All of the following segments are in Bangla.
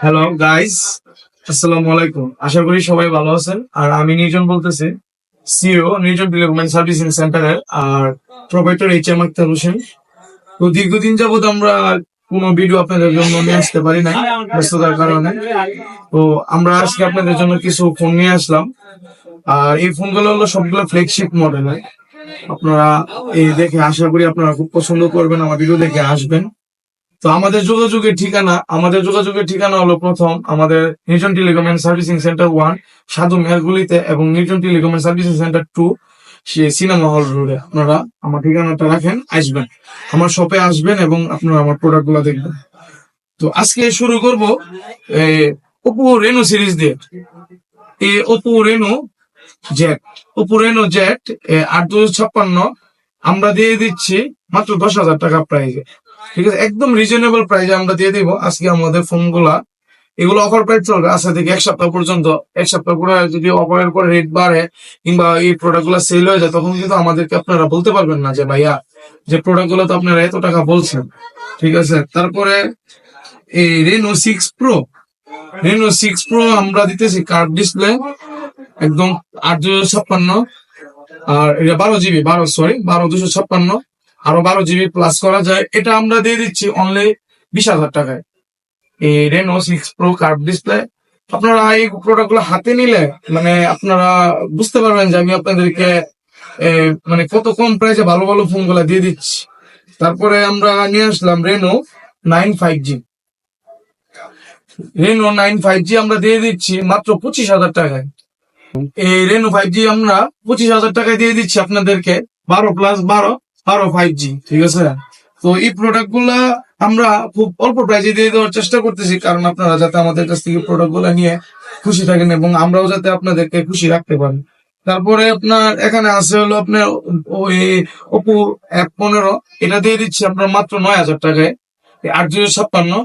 হ্যালো গাইস, আসসালামু আলাইকুম। আশা করি সবাই ভালো আছেন। আর আমি নির্জন বলতেছি, সিইও নির্জন ডেভেলপমেন্ট সার্ভিসিং সেন্টারের আর প্রোভাইডার HM আক্তার হোসেন। তো দীর্ঘদিন যাবত আমরা কোনো ভিডিও আপনাদের জন্য নিয়ে আসতে পারি নাই ব্যস্ততার কারণে। তো আমরা আজকে আপনাদের জন্য কিছু ফোন নিয়ে আসলাম। আর এই ফোনগুলো হলো সবগুলো ফ্ল্যাগশিপ মডেলের। আপনারা এই দেখে আশা করি আপনারা খুব পছন্দ করবেন, আমার ভিডিও দেখে আসবেন। তো আমাদের যোগাযোগের ঠিকানা হলো, প্রথম আমাদের নির্জন টেলিকম এন্ড সার্ভিসিং সেন্টার 1 সাধু মেয়ারগুলিতে এবং নির্জন টেলিকম এন্ড সার্ভিসিং সেন্টার 2 সে সিনেমা হল রোডে। আপনারা আমার ঠিকানাটা রাখেন, আসবেন আমার শপে আসবেন এবং আপনারা আমার প্রোডাক্ট গুলা দেখবেন। তো আজকে শুরু করব ওপো রেনো সিরিজ দিয়ে। এই ওপো রেনো জেট 856 আমরা দিয়ে দিচ্ছি মাত্র 10,000 টাকা প্রাইজে। ঠিক আছে, একদম রিজনেবল প্রাইজে আমরা দিয়ে দিব আজকে আমাদের ফোনগুলা। এগুলো অফার প্রাইস চলবে আজকে থেকে এক সপ্তাহ পর্যন্ত। এক সপ্তাহ পরে যদি অফারের পরে রেট বাড়ে কিংবা এই প্রোডাক্ট গুলা সেল হয়ে যায়, তখন কিন্তু আমাদেরকে আপনারা বলতে পারবেন না যে ভাইয়া, যে প্রোডাক্ট গুলো তো আপনারা এত টাকা বলছেন। ঠিক আছে, তারপরে এই রেনো 6 প্রো আমরা দিতেছি কার্ভ ডিসপ্লে, একদম 856। আর এটা 12 জিবি, 12 256, আরো 12 জিবি প্লাস করা যায়। এটা আমরা দিয়ে দিচ্ছি অনলি 20,000 টাকায়। এই রেনো 6 প্রো কার্ভ ডিসপ্লে। আপনারা এই প্রোডাক্ট গুলো হাতে নিলে মানে আপনারা বুঝতে পারবেন যে আমি আপনাদেরকে মানে কত কম প্রাইসে ভালো ভালো ফোন গুলা দিয়ে দিচ্ছি। তারপরে আমরা নিয়ে আসলাম রেনো 9 5G আমরা দিয়ে দিচ্ছি মাত্র 25,000 টাকায়। এই রেনো 5G আমরা 25,000 টাকায় দিয়ে দিচ্ছি আপনাদেরকে, 12+12 5G। ঠিক আছে, তো এই প্রোডাক্ট গুলা আমরা খুব অল্প প্রাইসে দিয়ে দেওয়ার চেষ্টা করতেছি, কারণ আপনারা যাতে আমাদের কাছ থেকে প্রোডাক্ট গুলা নিয়ে খুশি থাকেন এবং আমরাও যাতে আপনাদেরকে খুশি রাখতে পারি। তারপরে আপনার এখানে আছে হলো আপনার ওই ওপো F15, এটা দিয়ে দিচ্ছি আপনার মাত্র 9,000 টাকায়, 856।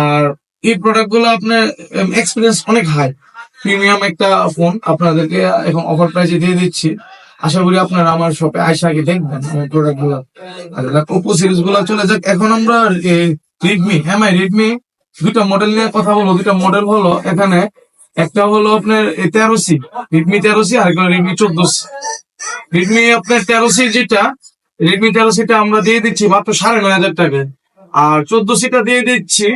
আর এই প্রোডাক্ট গুলো আপনার এক্সপিরিয়েন্স অনেক হাই, প্রিমিয়াম একটা ফোন আপনাদেরকে এখন অফার প্রাইসে দিয়ে দিচ্ছি। আশা করি আপনারা আমার শপে আইসা আগে দেখবেন প্রোডাক্ট গুলা। আর ওপো সিরিজ গুলা চলে যাক। এখন আমরা রেডমি দুটা মডেল নিয়ে কথা বলবো। দুটা মডেল হলো এখানে, একটা হলো আপনার 13C, রেডমি 13C, আর একটা রেডমি 14C। আপনার 13C টা আমরা দিয়ে দিচ্ছি মাত্র 9,500 টাকায়, আর 14C দিয়ে দিচ্ছি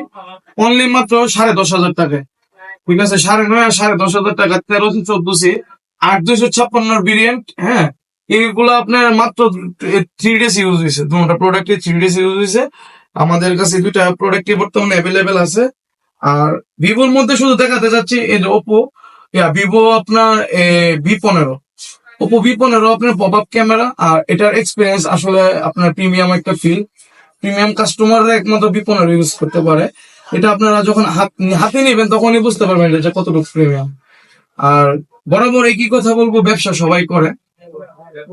অনলি মাত্র 10,500 টাকায়। ঠিক আছে, 9,500 আর 10,500 টাকা 13C 14C 8 256 ভেরিয়েন্ট। হ্যাঁ, এইগুলো আপনার মাত্র 3 ডেজ ইউজ হয়েছে, দুটো প্রোডাক্টে 3 ডেজ ইউজ হয়েছে। আমাদের কাছে দুইটা প্রোডাক্টই বর্তমানে অ্যাভেলেবেল আছে। আর ভিভোর মধ্যে শুধু দেখাতে চাচ্ছি এই যে ভিভো আপনার ওপো V15 আপনার পপ আপ ক্যামেরা, আর এটার এক্সপিরিয়েন্স আসলে আপনার প্রিমিয়াম একটা ফিল। প্রিমিয়াম কাস্টমাররা একমাত্র V15 ইউজ করতে পারে। এটা আপনারা যখন হাতে নেবেন তখনই বুঝতে পারবেন এটা কতটুকু প্রিমিয়াম। আর বরাবর একই কথা বলবো, ব্যবসা সবাই করে,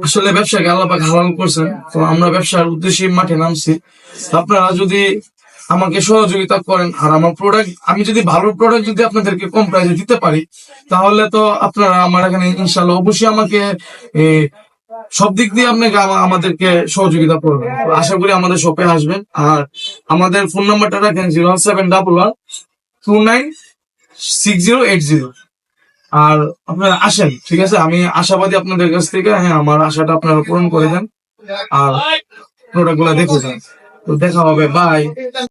আসলে ব্যবসাকে আল্লাহ পাক হালাল করছেন। তো আমরা ব্যবসার উদ্দেশ্যে মাঠে নামছি। আপনারা যদি আমাকে সহযোগিতা করেন আর আমার প্রোডাক্ট, আমি যদি ভালো প্রোডাক্ট যদি আপনাদেরকে কম প্রাইসে দিতে পারি, তাহলে তো আপনারা আমার এখানে ইনশাল্লাহ অবশ্যই আমাকে সব দিক দিয়ে আপনাকে আমাদেরকে সহযোগিতা করবেন। তো আশা করি আমাদের শপে আসবেন। আর আমাদের ফোন নাম্বারটা রাখেন 01711296080। আর আপনারা আসেন, ঠিক আছে, আমি আশাবাদী আপনাদের কাছ থেকে। হ্যাঁ, আমার আশাটা আপনারা পূরণ করে দেন আর প্রোডাক্ট গুলা দেখে যান। তো দেখা হবে, বাই।